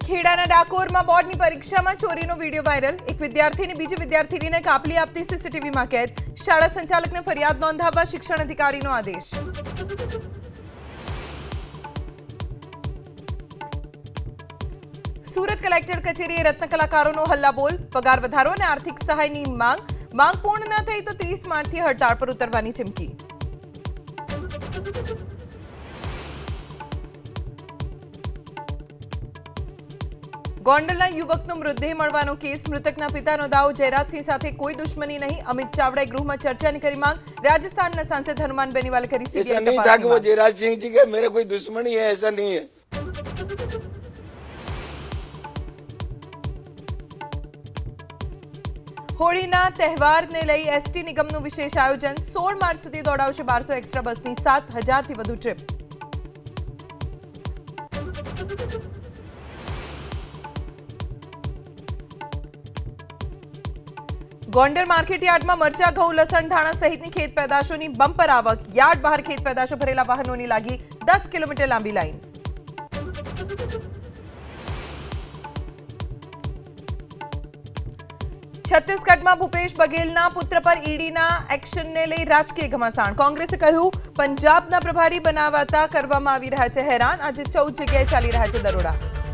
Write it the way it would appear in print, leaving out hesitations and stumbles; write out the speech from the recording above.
ખેડાના ડાકોરમાં બોર્ડની પરીક્ષામાં ચોરીનો વિડીયો વાયરલ। એક વિદ્યાર્થીની બીજી વિદ્યાર્થીનીને કાપલી આપતી સીસીટીવીમાં કેદ। શાળા સંચાલકને ફરિયાદ નોંધાવવા શિક્ષણ અધિકારીનો આદેશ। સુરત કલેક્ટર કચેરીએ રત્ન કલાકારોનો હલ્લાબોલ। પગાર વધારો અને આર્થિક સહાયની માંગ પૂર્ણ ન થઈ તો 30 માર્ચથી હડતાળ પર ઉતરવાની ચીમકી। ગોંડલના યુવકનો મૃતદેહ મળવાનો કેસ। મૃતકના પિતાનો દાવો જયરાજસિંહ સાથે કોઈ દુશ્મની નહીં। અમિત ચાવડાએ ગૃહમાં ચર્ચાની કરી માંગ। રાજસ્થાનના સાંસદ હનુમાન બેनीवाल કરી ऐसा नहीं था कि वो जयराज सिंह जी के मेरे कोई दुश्मनी है, ऐसा नहीं है। હોળીના તહેવારને લઈ એસટી નિગમનું વિશેષ આયોજન। 16 માર્ચ સુધી દોડાવશે 1200 એક્સ્ટ્રા બસની 7000થી વધુ ટ્રીપ। ગોંડલ માર્કેટયાર્ડમાં મરચા, ઘઉં, લસણ, ધાણા સહિતની ખેત પેદાશોની બમ્પર આવક। યાર્ડ બહાર ખેત પેદાશો ભરેલા વાહનોની લાગી 10 કિલોમીટર લાંબી લાઈન। છત્તીસગઢમાં ભૂપેશ બઘેલના પુત્ર પર ઈડીના એક્શનને લઈ રાજકીય ઘમાસાણ। કોંગ્રેસે કહ્યું પંજાબના પ્રભારી બનાવતા કરવામાં આવી રહ્યા છે હેરાન। આજે 14 જગ્યાએ ચાલી રહ્યા છે દરોડા।